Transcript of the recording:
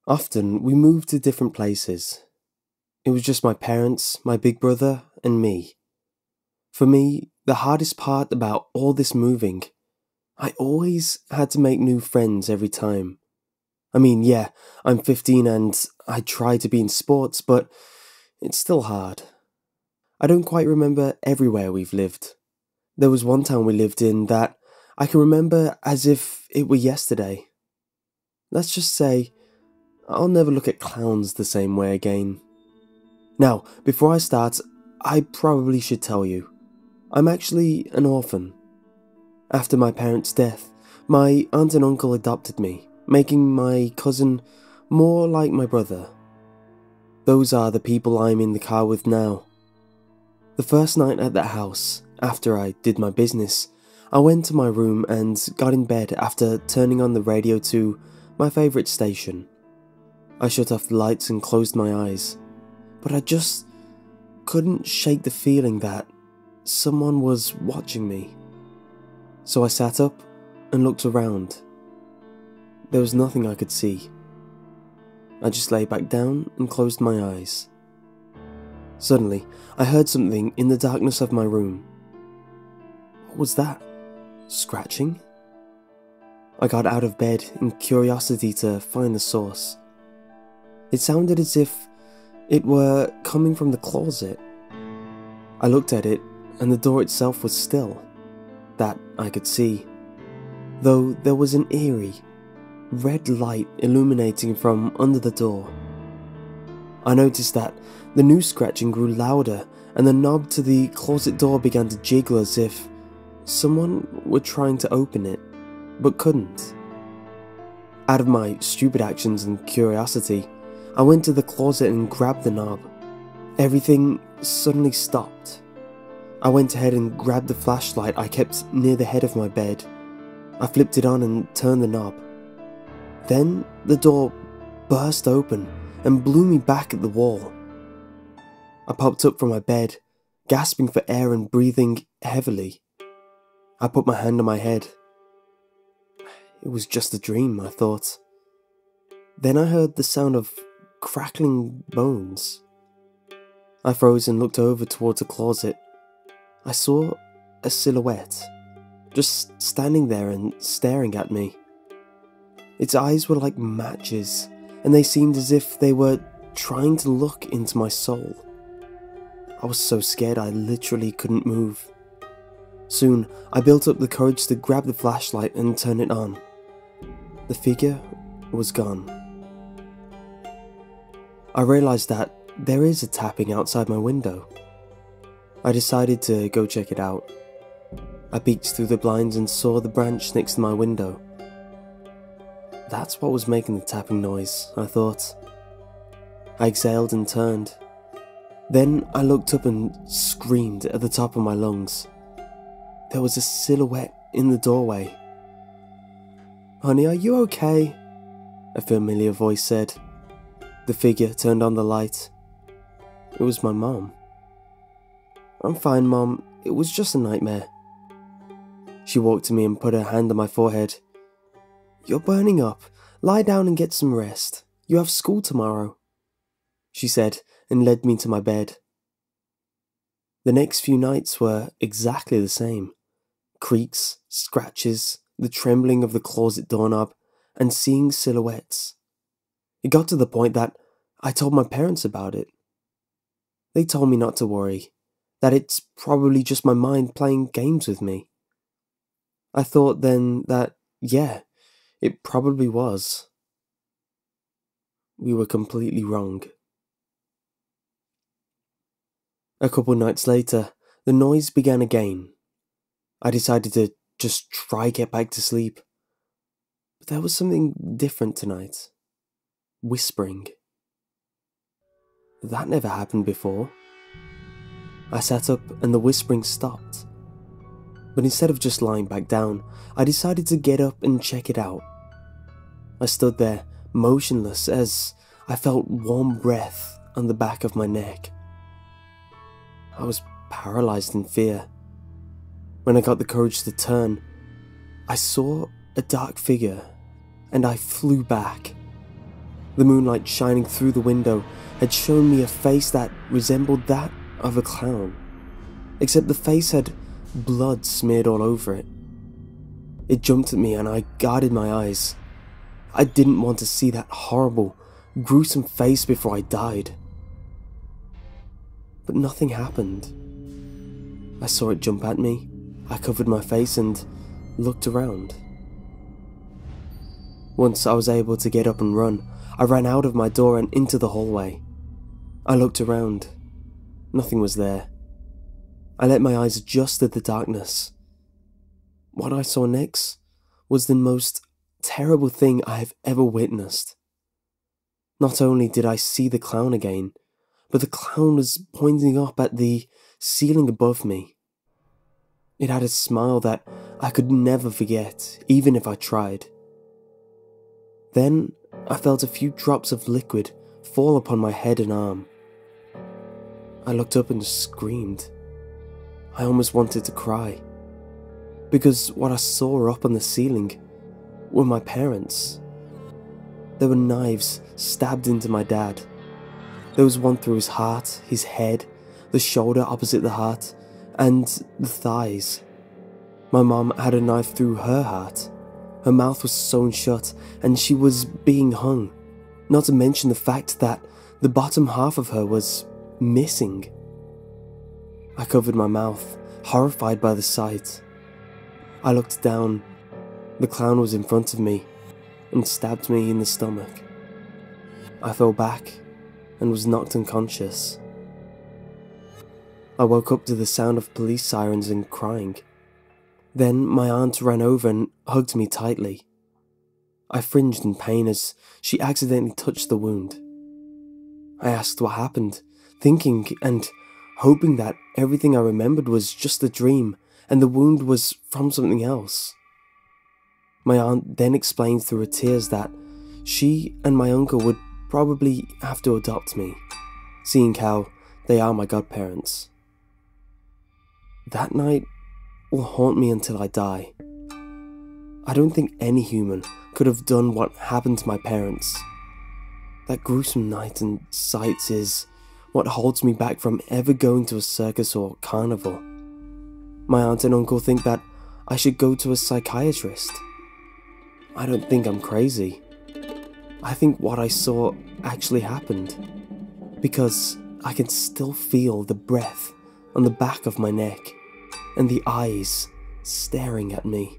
Often, we moved to different places. It was just my parents, my big brother, and me. For me, the hardest part about all this moving, I always had to make new friends every time. I mean, yeah, I'm 15 and I try to be in sports, but it's still hard. I don't quite remember everywhere we've lived. There was one town we lived in that I can remember as if it were yesterday. Let's just say, I'll never look at clowns the same way again. Now, before I start, I probably should tell you, I'm actually an orphan. After my parents' death, my aunt and uncle adopted me, making my cousin more like my brother. Those are the people I'm in the car with now. The first night at that house, after I did my business, I went to my room and got in bed after turning on the radio to my favourite station. I shut off the lights and closed my eyes, but I just couldn't shake the feeling that someone was watching me. So I sat up and looked around. There was nothing I could see. I just lay back down and closed my eyes. Suddenly, I heard something in the darkness of my room. What was that? Scratching? I got out of bed in curiosity to find the source. It sounded as if it were coming from the closet. I looked at it, and the door itself was still. That I could see, though there was an eerie, red light illuminating from under the door. I noticed that the new scratching grew louder, and the knob to the closet door began to jiggle as if someone were trying to open it, but couldn't. Out of my stupid actions and curiosity, I went to the closet and grabbed the knob. Everything suddenly stopped. I went ahead and grabbed the flashlight I kept near the head of my bed. I flipped it on and turned the knob. Then the door burst open and blew me back at the wall. I popped up from my bed, gasping for air and breathing heavily. I put my hand on my head. It was just a dream, I thought. Then I heard the sound of crackling bones. I froze and looked over towards the closet. I saw a silhouette, just standing there and staring at me. Its eyes were like matches, and they seemed as if they were trying to look into my soul. I was so scared I literally couldn't move. Soon, I built up the courage to grab the flashlight and turn it on. The figure was gone. I realized that there is a tapping outside my window. I decided to go check it out. I peeked through the blinds and saw the branch next to my window. That's what was making the tapping noise, I thought. I exhaled and turned. Then I looked up and screamed at the top of my lungs. There was a silhouette in the doorway. "Honey, are you okay?" a familiar voice said. The figure turned on the light. It was my mom. "I'm fine, Mom. It was just a nightmare." She walked to me and put her hand on my forehead. "You're burning up. Lie down and get some rest. You have school tomorrow," she said and led me to my bed. The next few nights were exactly the same. Creaks, scratches, the trembling of the closet doorknob, and seeing silhouettes. It got to the point that I told my parents about it. They told me not to worry, that it's probably just my mind playing games with me. I thought then that, yeah, it probably was. We were completely wrong. A couple nights later, the noise began again. I decided to just try get back to sleep. But there was something different tonight. Whispering. That never happened before. I sat up and the whispering stopped. But instead of just lying back down, I decided to get up and check it out. I stood there, motionless, as I felt warm breath on the back of my neck. I was paralyzed in fear. When I got the courage to turn, I saw a dark figure, and I flew back. The moonlight shining through the window had shown me a face that resembled that of a clown, except the face had blood smeared all over it. It jumped at me and I guarded my eyes. I didn't want to see that horrible, gruesome face before I died. But nothing happened. I saw it jump at me. I covered my face and looked around. Once I was able to get up and run, I ran out of my door and into the hallway. I looked around. Nothing was there. I let my eyes adjust to the darkness. What I saw next was the most terrible thing I have ever witnessed. Not only did I see the clown again, but the clown was pointing up at the ceiling above me. It had a smile that I could never forget, even if I tried. Then I felt a few drops of liquid fall upon my head and arm. I looked up and screamed. I almost wanted to cry, because what I saw up on the ceiling were my parents. There were knives stabbed into my dad. There was one through his heart, his head, the shoulder opposite the heart, and the thighs. My mom had a knife through her heart. Her mouth was sewn shut, and she was being hung, not to mention the fact that the bottom half of her was missing. I covered my mouth, horrified by the sight. I looked down. The clown was in front of me and stabbed me in the stomach. I fell back and was knocked unconscious. I woke up to the sound of police sirens and crying. Then my aunt ran over and hugged me tightly. I fringed in pain as she accidentally touched the wound. I asked what happened, thinking and hoping that everything I remembered was just a dream and the wound was from something else. My aunt then explained through her tears that she and my uncle would probably have to adopt me, seeing how they are my godparents. That night will haunt me until I die. I don't think any human could have done what happened to my parents. That gruesome night and sights is what holds me back from ever going to a circus or carnival. My aunt and uncle think that I should go to a psychiatrist. I don't think I'm crazy. I think what I saw actually happened, because I can still feel the breath on the back of my neck and the eyes staring at me.